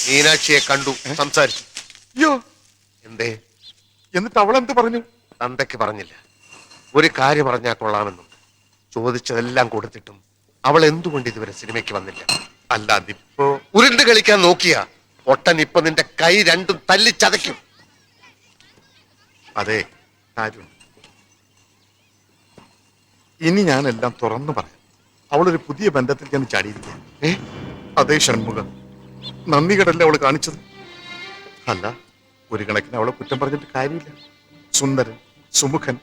മീനാക്ഷിയെ കണ്ടു, സംസാരിച്ചു. അയ്യോ, എന്തേ? എന്നിട്ട് അവളെന്ത് പറഞ്ഞു? തന്തയ്ക്ക് പറഞ്ഞില്ല. ഒരു കാര്യം പറഞ്ഞാൽ കൊള്ളാമെന്നും ചോദിച്ചതെല്ലാം കൊടുത്തിട്ടും അവൾ എന്തുകൊണ്ട് ഇതുവരെ സിനിമയ്ക്ക് വന്നില്ല? അല്ല, അതിപ്പോ ഉരുണ്ട് കളിക്കാൻ നോക്കിയ ഒട്ടൻ ഇപ്പൊ നിന്റെ കൈ രണ്ടും തല്ലിച്ചതയ്ക്കും. അതെ, കാര്യം ഇനി ഞാനെല്ലാം തുറന്നു പറയാം. അവളൊരു പുതിയ ബന്ധത്തിൽ ഞാൻ ചാടിയിരിക്കുക. അതേ ഷൺമുഖം, നന്ദി കടല്ലേ അവള് കാണിച്ചത്. അല്ല, ഒരു കണക്കിന് അവളെ കുറ്റം പറഞ്ഞിട്ട് കാര്യമില്ല. സുന്ദരൻ, സുമുഖൻ,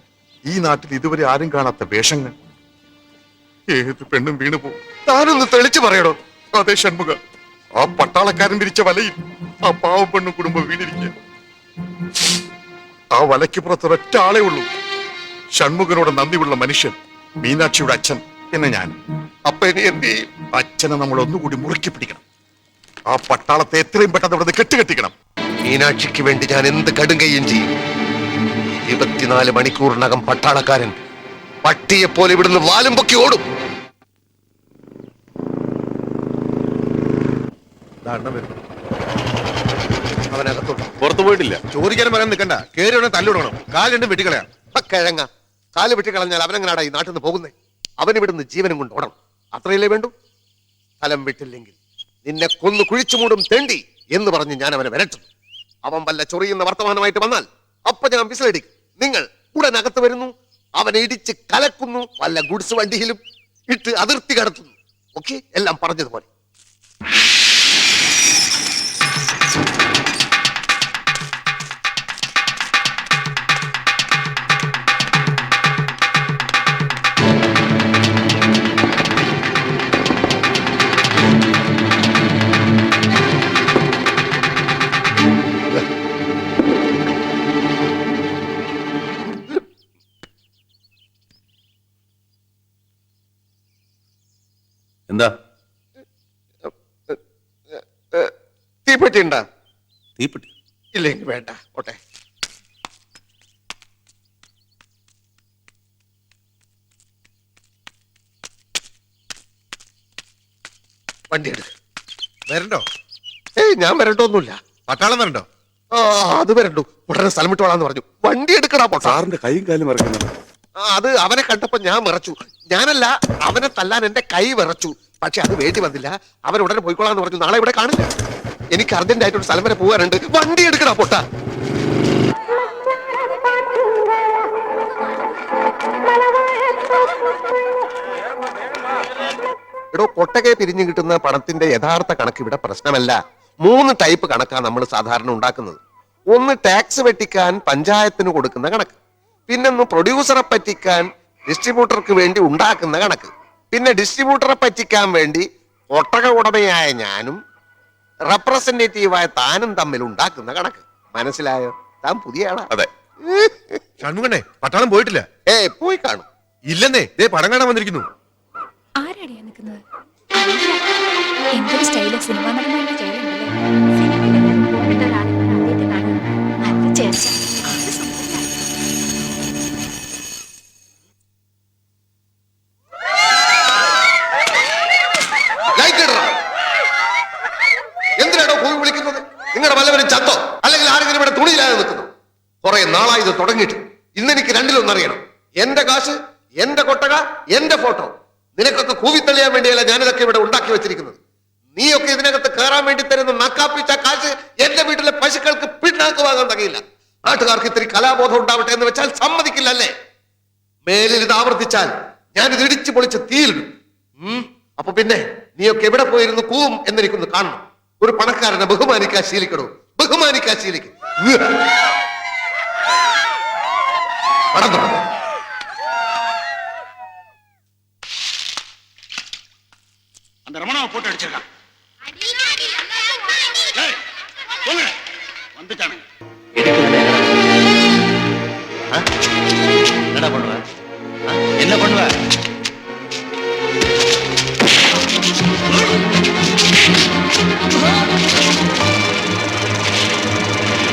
ഈ നാട്ടിൽ ഇതുവരെ ആരും കാണാത്ത വേഷങ്ങൾ. ഏത് പെണ്ണും വീണു പോകും. താനൊന്ന് തെളിച്ചു പറയണോ? അതേ ഷൺമുഖ, ആ പട്ടാളക്കാരൻ വിരിച്ച വലയിൽ ആ പാവ പെണ്ണും കുടുംബം വീണിരിക്കുക. ആ വലയ്ക്ക് പുറത്തൊരൊറ്റ ആളേ ഉള്ളൂ, ഷൺമുഖനോട് നന്ദിയുള്ള മനുഷ്യൻ, മീനാക്ഷിയുടെ അച്ഛൻ എന്ന് ഞാൻ. അപ്പൊ ഇനി എന്ത് ചെയ്യും? അച്ഛനെ നമ്മൾ ഒന്നുകൂടി മുറുക്കി പിടിക്കണം. ആ പട്ടാളത്തെ എത്രയും പെട്ടെന്ന് ഇവിടുന്ന് കെട്ടുകെട്ടിക്കണം. മീനാക്ഷിക്ക് വേണ്ടി ഞാൻ എന്ത് കടുങ്കയും ചെയ്യും. 24 മണിക്കൂറിനകം പട്ടാളക്കാരൻ പട്ടിയെപ്പോലെ ഇവിടുന്ന് വാലും പൊക്കി ഓടും. അവനകത്തോട്ട് പുറത്തു പോയിട്ടില്ല. ചോദിക്കാനും പറയാൻ നിൽക്കണ്ട, കേറി തല്ലിടണം, കാല് രണ്ടും വെട്ടിക്കളയാം. കിഴങ്ങ കാല് വെട്ടി കളഞ്ഞാൽ അവനെങ്ങനാടാ ഈ നാട്ടിൽ നിന്ന് പോകുന്നേ? അവനിവിടുന്ന് ജീവനും കൊണ്ട് ഓടണം, അത്രയല്ലേ വേണ്ടു? സ്ഥലം വിട്ടില്ലെങ്കിൽ നിന്നെ കൊന്നു കുഴിച്ചു മൂടും തെണ്ടി എന്ന് പറഞ്ഞ് ഞാൻ അവനെ വരട്ടും. അവൻ വല്ല ചൊറിയുന്ന വർത്തമാനമായിട്ട് വന്നാൽ അപ്പൊ ഞാൻ വിസിലടിക്കും. നിങ്ങൾ ഉടനകത്ത് വരുന്നു, അവനെ ഇടിച്ച് കലക്കുന്നു, വല്ല ഗുഡ്സ് വണ്ടിയിലും ഇട്ട് അതിർത്തി കടത്തുന്നു. ഓക്കെ, എല്ലാം പറഞ്ഞതുപോലെ. എന്താ തീപ്പെട്ടി ഉണ്ടാ? തീപ്പെട്ടി ഇല്ലെങ്കിൽ വേണ്ട, ഓട്ടെ. വണ്ടി എടുക്ക. വരണ്ടോ? ഞാൻ വരണ്ടോന്നുമില്ല. പട്ടാളം വരണ്ടോ? അത് വരണ്ടു, ഉടനെ സ്ഥലം വിട്ടോളാന്ന് പറഞ്ഞു. വണ്ടി എടുക്കടാ പൊട്ടാ. സാറിന്റെ കൈയും കാലും മറക്കുന്നുണ്ട്. അത് അവനെ കണ്ടപ്പോ ഞാൻ വിറച്ചു. ഞാനല്ല, അവനെ തല്ലാൻ എന്റെ കൈ വിറച്ചു. പക്ഷെ അത് വേണ്ടി വന്നില്ല. അവൻ ഉടനെ പോയിക്കോളാന്ന് പറഞ്ഞു. നാളെ ഇവിടെ കാണില്ല. എനിക്ക് അർജന്റായിട്ട് ഒരു സ്ഥലം വരെ പോകാനുണ്ട്. വണ്ടി എടുക്കടാ പൊട്ടാ. എടോ, കൊട്ടകെ പിരിഞ്ഞു കിട്ടുന്ന പണത്തിന്റെ യഥാർത്ഥ കണക്ക് ഇവിടെ പ്രശ്നമല്ല. 3 ടൈപ്പ് കണക്കാണ് നമ്മൾ സാധാരണ ഉണ്ടാക്കുന്നത്. ഒന്ന് ടാക്സ് വെട്ടിക്കാൻ പഞ്ചായത്തിന് കൊടുക്കുന്ന കണക്ക്, പിന്നൊന്ന് പ്രൊഡ്യൂസറെ പറ്റിക്കാൻ ഡിസ്ട്രിബ്യൂട്ടർക്ക് വേണ്ടി ഉണ്ടാക്കുന്ന കണക്ക്, പിന്നെ ഡിസ്ട്രിബ്യൂട്ടറെ പറ്റിക്കാൻ വേണ്ടി ഒട്ടക ഉടമയായ ഞാനും റെപ്രസെന്റേറ്റീവായ താനും തമ്മിൽ ഉണ്ടാക്കുന്ന കണക്ക്. മനസ്സിലായോ? താൻ പുതിയ ആളാ. അതെ. ഷൺമുഖനെ, പട്ടാളം പോയിട്ടില്ല. പോയി കാണും. ഇല്ലെന്നേ, ദേ പടം കാണാൻ വന്നിരിക്കുന്നു. ആരാടിയാ നിൽക്കുന്നത്? എന്തൊരു സ്റ്റൈല്, സിനിമാ നടന്മാരുടെ സ്റ്റൈലുണ്ടല്ലേ. നല്ല ചേർച്ച. എന്തിനാണോ പോയി വിളിക്കുന്നത്? നിങ്ങളുടെ വല്ലവരും ചത്തോ, അല്ലെങ്കിൽ ആരെങ്കിലും ഇവിടെ തുണിയില്ലാതെ നിൽക്കുന്നു? കുറെ നാളായി ഇത് തുടങ്ങിയിട്ട്. ഇന്നെനിക്ക് രണ്ടിലൊന്നറിയണം. എന്റെ കാശ്, എന്റെ കൊട്ടക, എന്റെ ഫോട്ടോ. നിനക്കൊക്കെ കൂവിത്തള്ളിയാൻ വേണ്ടിയല്ല ഞാനിതൊക്കെ ഇവിടെ ഉണ്ടാക്കി വെച്ചിരിക്കുന്നത്. നീയൊക്കെ ഇതിനകത്ത് കയറാൻ വേണ്ടി തരുന്ന നക്കാപ്പിച്ച കാശ് എന്റെ വീട്ടിലെ പശുക്കൾക്ക് പിണ്ണാക്ക് വാങ്ങാൻ തകയില്ല. നാട്ടുകാർക്ക് ഇത്തിരി കലാബോധം ഉണ്ടാവട്ടെ എന്ന് വെച്ചാൽ സമ്മതിക്കില്ലല്ലേ? മേലിൽ ഇത് ആവർത്തിച്ചാൽ ഞാനിത് ഇടിച്ചു പൊളിച്ച് തീയിലിടും. അപ്പൊ പിന്നെ നീയൊക്കെ എവിടെ പോയിരുന്നു കൂവും എന്നെനിക്കൊന്ന് കാണണം. ഒരു പണക്കാരനെ ബഹുമാനിക്കാൻ ശീലിക്കണോ? ബഹുമാനിക്കാൻ ശീലിക്കും. പണം തുടങ്ങും. அந்த ரமணாவை போட்டு அடிச்சிருக்கான். வந்துட்டானு என்னடா பண்ணுவ? என்ன பண்ணுவ?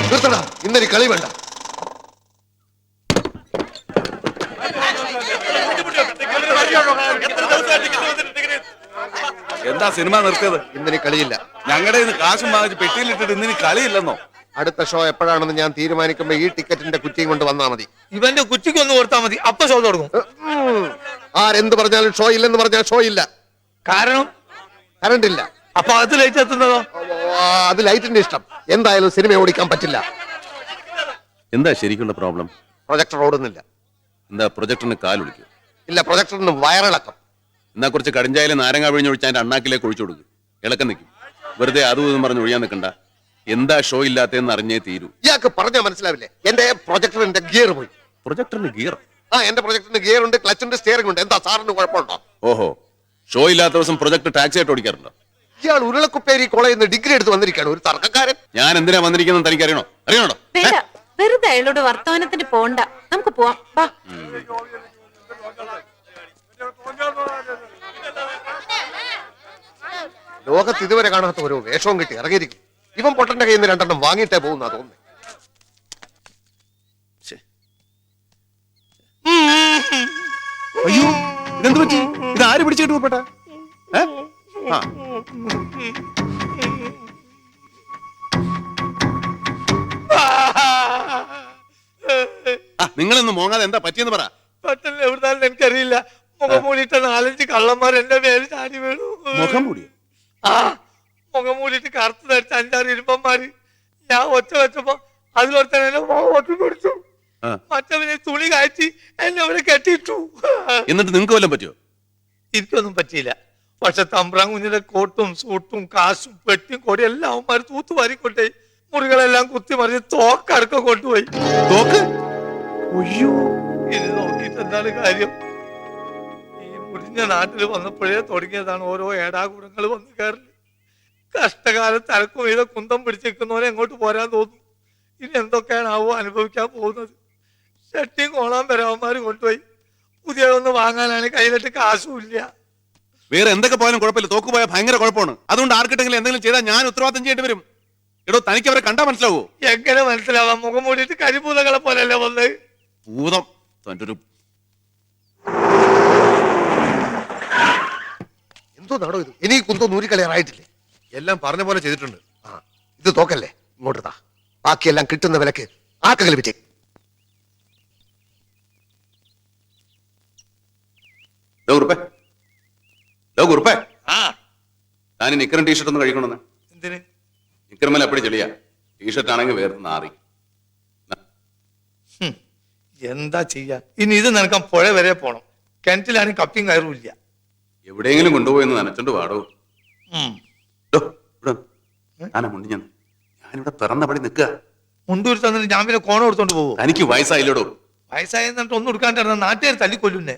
നിർത്തടാ, ഇന്നൊരു കളി വേണ്ട. എന്താ എന്താ സിനിമ നിർത്തിയത്? ഇന്നിനി കളിയില്ല. ഞങ്ങളുടെ ഇന്ന് കാശും വാങ്ങിച്ച് പെട്ടിയിലിട്ടിട്ട് ഇന്നിനി കളിയില്ലെന്നോ? അടുത്ത ഷോ എപ്പോഴാണെന്ന് ഞാൻ തീരുമാനിക്കുമ്പോ ഈ ടിക്കറ്റിന്റെ കുറ്റിയും കൊണ്ട് വന്നാ മതി. ഇവന്റെ കുറ്റിക്ക് ഒന്ന് കൊടുത്താൽ മതി, അപ്പൊ ഷോ തുടങ്ങും. ആരെന്ത് പറഞ്ഞാലും ഷോ ഇല്ലെന്ന് പറഞ്ഞാൽ ഷോ ഇല്ല. കാരണം കറണ്ട് ഇല്ല. അപ്പൊ അത് ലൈറ്റ് എത്തുന്നതോ? അത് ലൈറ്റിന്റെ ഇഷ്ടം. എന്തായാലും സിനിമ ഓടിക്കാൻ പറ്റില്ല. എന്താ ശരിക്കുള്ള പ്രോബ്ലം? പ്രൊജക്ടർ ഓടുന്നില്ല. എന്താ പ്രൊജക്ടറിന് കാലൊളിക്കും? ഇല്ല, പ്രൊജക്ടറിന് വയറിളക്കം. എന്നാ കുറച്ച് കടിഞ്ചായാലും നാരങ്ങ പിഴിഞ്ഞൊഴിച്ച് അതിന്റെ അണ്ണാക്കിലേക്ക് ഒഴിച്ചു കൊടുക്കും. ഇളക്കം നിൽക്കും. വെറുതെ അതും ഇതും പറഞ്ഞ് ഒഴിയാൻ നിൽക്കണ്ട. എന്താ ഷോ ഇല്ലാത്തതെന്ന് അറിഞ്ഞേ തീരൂ. ഇയാൾക്ക് പറഞ്ഞാൽ മനസ്സിലാവില്ലേ? എന്റെ പ്രൊജക്ടറിന്റെ ഗിയർ പോയി. പ്രൊജക്ടറിന് ഗിയർ? എന്റെ പ്രൊജക്ടറിന് ഗിയർ ഉണ്ട്, ക്ലച്ച് ഉണ്ട്, സ്റ്റിയറിംഗ് ഉണ്ട്. എന്താ സാറിന് കുഴപ്പമുണ്ടോ? ഓഹോ, ഷോ ഇല്ലാത്ത ദിവസം പ്രൊജക്ടർ ടാക്സി ആയിട്ട് ഓടിക്കാറുണ്ടോ? ഇയാൾ ഉരുളക്കുപ്പേരി കോളേജിൽ നിന്ന് ഡിഗ്രി എടുത്ത് വന്നിരിക്കുകയാണ്, ഒരു തർക്കക്കാരൻ. ഞാൻ എന്തിനാ വന്നിരിക്കുന്നത് തനിക്ക് അറിയണോ? അറിയണോ? വേണ്ട, വെറുതെ അയാളോട് വർത്തമാനത്തിന് പോണ്ട, നമുക്ക് പോവാം. വാ. ലോകത്ത് ഇതുവരെ കാണാത്ത ഓരോ വേഷവും കിട്ടി ഇറങ്ങിയിരിക്കും. ഇവൻ പൊട്ടന്റെ കയ്യിൽ നിന്ന് 2 എണ്ണം വാങ്ങിയിട്ടേ പോകുന്ന തോന്നുന്നു. അയ്യോ, ഇതെന്ത് പറ്റി? ഇത് ആര് പിടിച്ചിട്ട് പോപ്പെട്ട? നിങ്ങളൊന്ന് മോങ്ങാതെ എന്താ പറ്റിയെന്ന് പറ. പെട്ടെന്ന് എവിടുന്നാലും എനിക്കറിയില്ല, മുഖം മൂടിയിട്ട് 4-5 കള്ളന്മാർ എന്റെ മേലെ ചാടി വീണു. മുഖം മൂടിയോ? മുഖം മൂടിയിട്ട് കറുത്ത് ധരിച്ച 5-6 ഇരുമ്പന്മാര്. ഞാൻ ഒച്ച വെച്ചപ്പോ അതിലൊരുത്തനെ ഒറ്റ പിടിച്ചു. മറ്റവനെ തുണി കയറ്റി എന്നെ അവിടെ കെട്ടിയിട്ടു. എന്നിട്ട് നിങ്ങൾക്ക് വല്ലതും പറ്റിയോ? എനിക്കൊന്നും പറ്റിയില്ല. പക്ഷെ തമ്പ്രാൻ കുഞ്ഞിന്റെ കോട്ടും സൂട്ടും കാശും പെട്ടിയും കൊടിയും എല്ലാം അവന്മാർ തൂത്തുവാരിക്കൊണ്ടേ മുറികളെല്ലാം കുത്തി മറിഞ്ഞ് തോക്കടക്കം കൊണ്ടുപോയി. തോക്ക്? അയ്യോ, ഇനി നോക്കിയിട്ട് എന്താണ് കാര്യം? ഈ മുടിഞ്ഞ നാട്ടിൽ വന്നപ്പോഴേ തുടങ്ങിയതാണ് ഓരോ ഏടാകൂടങ്ങൾ വന്നു കയറല്. കഷ്ടകാലത്ത് അരക്കും ചെയ്ത കുന്തം പിടിച്ചിരിക്കുന്നവരെ എങ്ങോട്ട് പോരാൻ തോന്നുന്നു. ഇനി എന്തൊക്കെയാണാവോ അനുഭവിക്കാൻ പോകുന്നത്. ഷട്ടിയും കോളാൻ വരാവന്മാര് കൊണ്ടുപോയി. പുതിയതൊന്ന് വാങ്ങാനാണ് കയ്യിലിട്ട് കാശും ഇല്ല. വേറെ എന്തൊക്കെ പോയാലും കുഴപ്പമില്ല, തോക്ക് പോയാൽ ഭയങ്കര കുഴപ്പമാണ്. അതുകൊണ്ട് ആർക്കിട്ടെങ്കിലും എന്തെങ്കിലും ചെയ്താൽ ഞാൻ ഉത്തരവാദിത്തം ചെയ്യേണ്ടി വരും. എടോ, തനിക്ക് അവരെ കണ്ടാ മനസ്സിലാവോ? എങ്ങനെ മനസ്സിലാവാം? മുഖം മൂടിയിട്ട് കരിപൂതകളെ പോലല്ലേ വന്നത്. ഭൂതം തന്റെ ഒരു എന്തോ നാടോ ഇത്? ഇനി കുന്തോ നൂരിക്കളയാറായിട്ടില്ലേ? എല്ലാം പറഞ്ഞ പോലെ ചെയ്തിട്ടുണ്ട്. ഇത് തോക്കല്ലേ, ഇങ്ങോട്ട് താ. ബാക്കിയെല്ലാം കിട്ടുന്ന വിലക്ക് ആർക്കെങ്കിലും വിറ്റേ. ഞാൻ നിക്കറും ടീഷർട്ട് ഒന്ന് കഴിക്കണമെന്ന്. എന്തിന്? നിക്കർമേൽ അപ്പടി ചെളിയാ, ടീഷർട്ട് ആണെങ്കിൽ വേറെ നാറി. എന്താ ചെയ്യാ? ഇനി ഇത് നനക്കാൻ പുഴ വരെ പോണം. കിണറ്റിലാണെങ്കിൽ കപ്പിയും കയറും ഇല്ല. എവിടെയെങ്കിലും കൊണ്ടുപോയെന്ന് നനച്ചോണ്ട് പാടോ. ഞാനിവിടെ പിറന്നപടി നിൽക്കുക. മുണ്ടൂർ തന്നിട്ട് ഞാൻ പിന്നെ കോണം എടുത്തോണ്ട് പോകും. തനിക്ക് വയസ്സായില്ലോടോ. വയസ്സായി എന്നിട്ട് ഒന്നും എടുക്കാണ്ടിരുന്ന നാട്ടുകാർ തല്ലിക്കൊല്ലുന്നേ.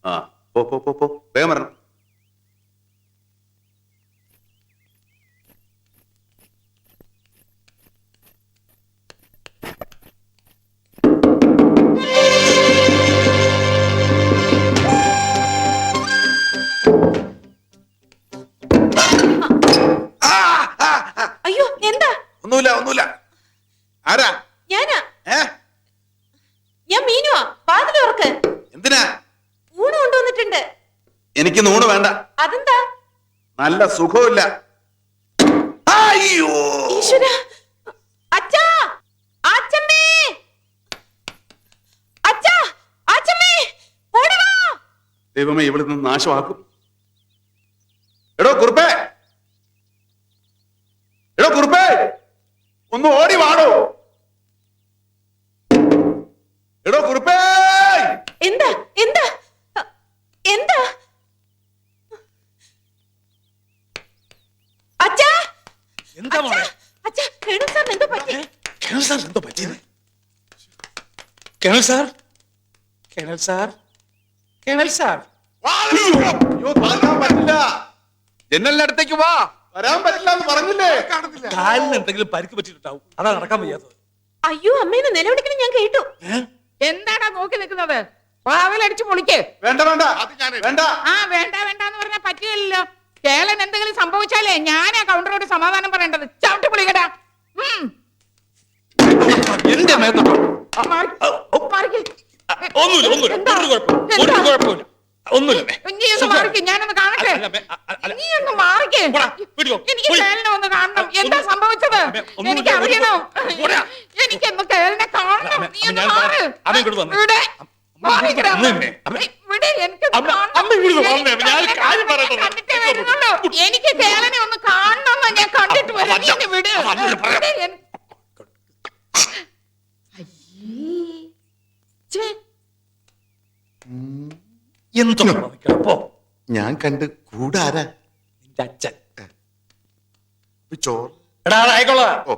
ആ, പോ പോ പോ പോ, വേഗം വരണം. അയ്യോ, എന്താ? ഒന്നുമില്ല ഒന്നുമില്ല. ആരാ? ഞാനാ. ഞാൻ മീനുവാ. വാതിൽ തുറക്ക്. എന്തിനാ? ഊണ് കൊണ്ടുവന്നിട്ടുണ്ട്. എനിക്ക് നൂണ് വേണ്ട. അതെന്താ? നല്ല സുഖമില്ല. അയ്യോ, ഈശ്വരാ. അച്ഛാ, ആച്ചമ്മേ, അച്ഛാ, ആച്ചമ്മേ, ഓടി വാ. ദൈവമേ, ഇവിടെ നിന്ന് നാശമാക്കും. എടോ കുറുപ്പേ, എടോ കുറുപ്പേ, ഒന്ന് ഓടി വാടോ. എടോ കുറുപ്പേ. എന്താ എന്താ എന്താ? അച്ഛാ, എന്താ മോളെ? അച്ഛാ, കേണൽ സാറിന് എന്തോ പറ്റി? കേണൽ സാർ എന്തോ പറ്റിയത്? Colonel sir, colonel sir, colonel sir. അയ്യോ, വരാൻ പറ്റില്ല. ജനലിന്റെ അടുത്തേക്ക് വാ. വരാൻ പറ്റില്ല എന്ന് പറഞ്ഞില്ലേ? കാലിന് എന്തെങ്കിലും പരിക്ക് പറ്റിയിട്ടുണ്ടാവും, അതാ നടക്കാൻ വയ്യാത്തത്. അയ്യോ, അമ്മേനെ നിലവിളിക്കണം ഞാൻ കേട്ടു. എന്താടാ നോക്കി നിൽക്കുന്നത്? വാതിലടിച്ചു പൊളിക്ക്. വേണ്ട വേണ്ട വേണ്ട. ആ, വേണ്ട വേണ്ടെന്ന് പറഞ്ഞാൽ പറ്റില്ലല്ലോ. കേളൻ എന്തെങ്കിലും സംഭവിച്ചാലേ ഞാനാ കൗണ്ടറോട് സമാധാനം പറയേണ്ടത്. ചവിട്ടി പൊളിക്കടാ. എന്റെ മേത്തോ മാറി. ഒന്നുമില്ല, ഒന്നുമില്ല, ഒരു കുഴപ്പമില്ല. ഒന്നുമില്ലമ്മേ നീ ഒന്ന് മാറിക്ക്, ഞാനൊന്ന് കാണട്ടെ. നീ ഒന്ന് മാറിക്ക്. എനിക്ക് കേളിനെ ഒന്ന് കാണണം. എന്താ സംഭവിച്ചത്? എനിക്ക് അറിയണം. എനിക്കൊന്ന് കേളിനെ കാണണം. നീ ഒന്ന് മാറ്. ഇവിടെ മാറിക്കടാ. ഇവിടെ എനിക്ക് കണ്ടിട്ടേ വരുന്നുള്ളൂ. എനിക്ക് കേളനെ ഒന്ന് കാണണം. ഞാൻ കണ്ടിട്ട് വരാം. നീ ഒന്ന് വിട്. എന്തൊക്കെ ഞാൻ കണ്ട് കൂടാരാ അച്ഛൻ ചോറ് എടാ ആയിക്കോളാം ഓ